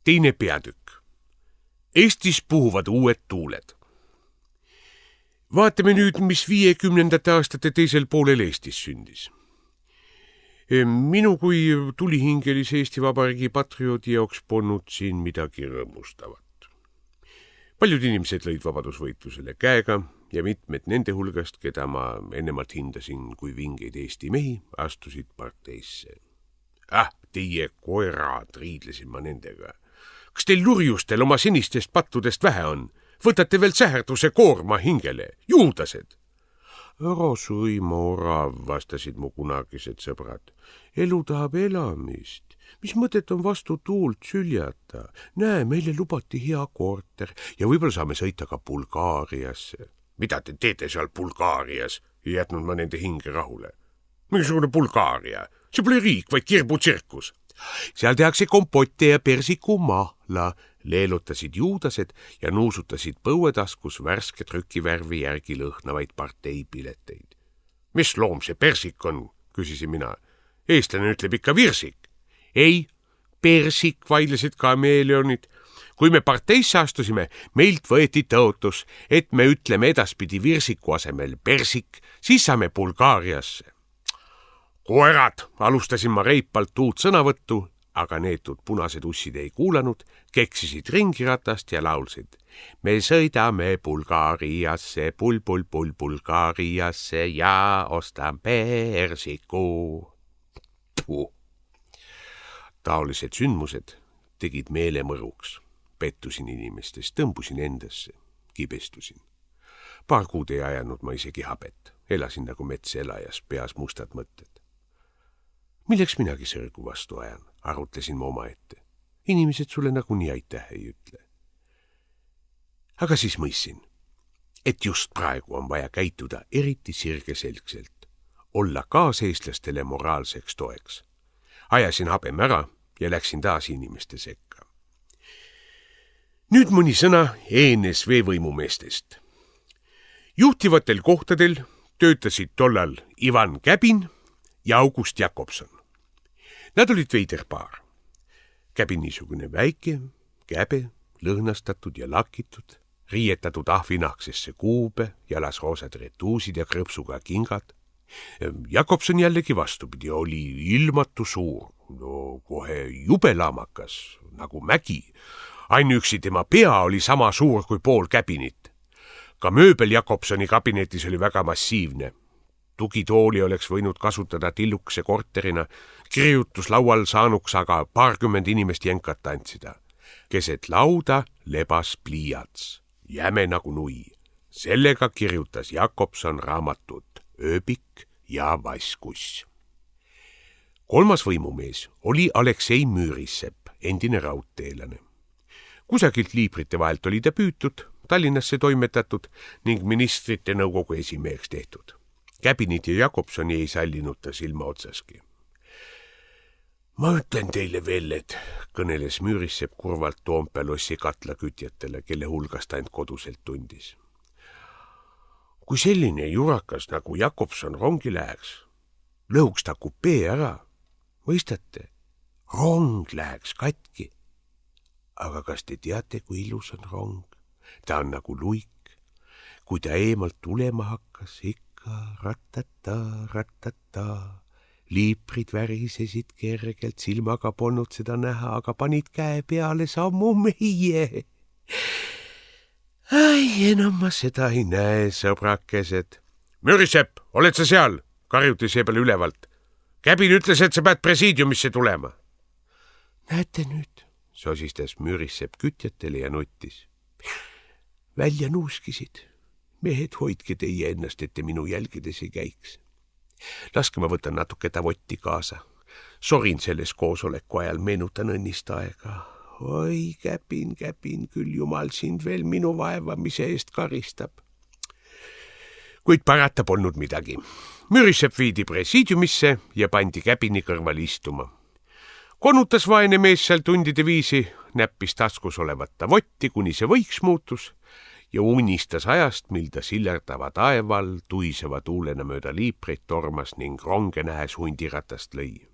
Teine peatükk. Eestis puhuvad uued tuuled. Vaatame nüüd, mis 50. aastate teisel poolel Eestis sündis. Minu kui tulihingelise Eesti Vabariigi patrioodi jaoks polnud siin midagi rõõmustavat. Paljud inimesed lõid vabadusvõitlusele käega ja mitmed nende hulgast, keda ma ennemalt hindasin kui vingeid Eesti mehi, astusid parteisse. Teie koerad, riidlesin ma nendega. Kas teil lurjustel oma senistest pattudest vähe on? Võtate veel säherduse koorma hingele, juudased! Ära sõima, orav, vastasid mu kunagised sõbrad. Elu tahab elamist. Mis mõtet on vastu tuult süljata? Näe, meile lubati hea korter ja võib-olla saame sõita ka Bulgaariasse. Mida te teete seal Bulgaarias? Ei jätnud ma nende hinge rahule. Mingisugune Bulgaaria. See pole riik, vaid kirbutsirkus. Seal tehakse kompotte ja persikumahla, leelutasid juudased ja nuusutasid põuetaskus värske trükivärvi järgi lõhnavaid parteipileteid. Mis loom see persik on, küsisin mina. Eestlane ütleb ikka virsik. Ei, persik, vaidlesid kameeleonid. Kui me parteisse astusime, meilt võeti tõotus, et me ütleme edaspidi virsiku asemel persik, siis saame Bulgaariasse. Koerad, alustasin ma reipalt uut sõnavõttu, aga neetud punased ussid ei kuulanud, keksisid ringiratast ja laulsid. Me sõidame Bulgaariasse, Bulgaariasse ja ostan persiku. Taolised sündmused tegid meele mõruks. Pettusin inimestest, tõmbusin endasse, kibestusin. Paar kuud ei ajanud ma isegi habet. Elasin nagu metselajas, peas mustad mõtted. Milleks minagi sõrgu vastu ajan, arutlesin ma oma ette. Inimesed sulle nagunii aitäh ei ütle. Aga siis mõistsin, et just praegu on vaja käituda eriti sirgeselgselt, olla kaaseestlastele moraalseks toeks. Ajasin habem ära ja läksin taas inimeste sekka. Nüüd mõni sõna ENSV võimumeestest. Juhtivatel kohtadel töötasid tollal Ivan Käbin ja August Jakobson. Nad olid veider paar. Käbin niisugune väike, käbe, lõhnastatud ja lakitud, riietatud ahvinahksesse kuube, jalas roosad retuusid ja krõpsuga kingad. Jakobson jällegi vastupidi, oli ilmatu suur, kohe jube laamakas, nagu mägi. Ainuüksi tema pea oli sama suur kui pool käbinit. Ka mööbel Jakobsoni kabinetis oli väga massiivne. Tugitooli oleks võinud kasutada tillukese korterina, kirjutuslaual saanuks aga 20 inimest jänkat tantsida. Keset lauda lebas pliiats, jäme nagu nui. Sellega kirjutas Jakobson raamatut Ööbik ja Vasskuss. Kolmas võimumees oli Aleksei Müürissepp, endine raudteelane. Kusagilt liibrite vahelt oli ta püütud, Tallinnasse toimetatud ning ministrite nõukogu esimeheks tehtud. Käbinit ja Jakobsoni ei sallinud ta silma otsaski. Ma ütlen teile veel, et kõneles Müürissepp kurvalt Toompea lossi katlakütjatele, kelle hulgast ainult koduselt tundis. Kui selline jurakas nagu Jakobson rongi läheks, lõhuks ta kupee ära. Mõistate? Rong läheks katki. Aga kas te teate, kui ilus on rong? Ta on nagu luik. Kui ta eemalt tulema hakkas, ratata, liiprid värisesid kergelt, silmaga polnud seda näha, aga panid käe peale sammu meie. Enam ma seda ei näe, sõbrakesed. Müürissepp, oled sa seal? Karjuti seepeal ülevalt. Käbin ütles, et sa pead presiidiumisse tulema. Näete nüüd, sosistas Müürissepp kütjatele ja nuttis. Välja nuuskisid. Mehed, hoidke teie ennast, et te minu jälgides ei käiks. Laske ma võtan natuke tavotti kaasa. Sorin selles koosoleku ajal, meenutan õnnist aega. Oi, Käbin, küll jumal sind veel minu vaevamise eest karistab. Kuid parata polnud midagi. Müürissepp viidi presiidiumisse ja pandi Käbini kõrval istuma. Konutas vaene mees seal tundide viisi, näppis taskus olevat tavotti, kuni see võiks muutus ja unistas ajast, mil ta sillerdava taeval tuiseva tuulena mööda liipreid tormas ning ronge nähes hundiratast lõi.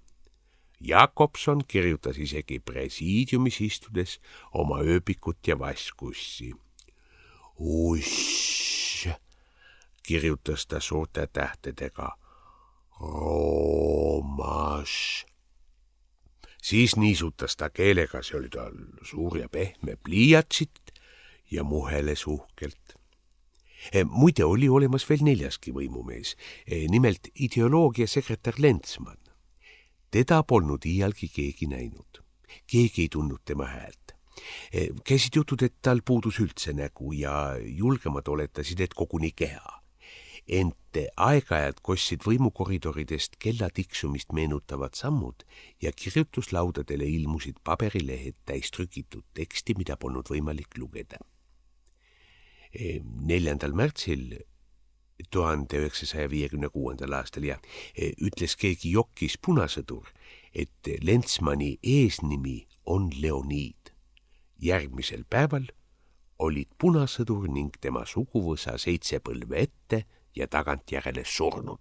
Jakobson kirjutas isegi presiidiumis istudes oma ööbikut ja vaskussi. Uss, kirjutas ta suurte tähtedega. Roomas. Siis niisutas ta keelega, see oli tal suur ja pehme pliiatsit ja muheles uhkelt. Muide oli olemas veel neljaski võimumees, nimelt ideoloogiasekretär Lentsmann. Teda polnud iialgi keegi näinud. Keegi ei tundnud tema häält. Käisid jutud, et tal puudus üldse nägu ja julgemad oletasid, et koguni keha. Ent aeg-ajalt kostsid võimukoridoridest kella tiksumist meenutavad sammud ja kirjutuslaudadele ilmusid paberilehed täis trükitud teksti, mida polnud võimalik lugeda. 4. märtsil 1956. aastal ütles keegi Jokis punasõdur, et Lentsmanni eesnimi on Leonid. Järgmisel päeval olid punasõdur ning tema suguvõsa 7 põlve ette ja tagantjärele surnud.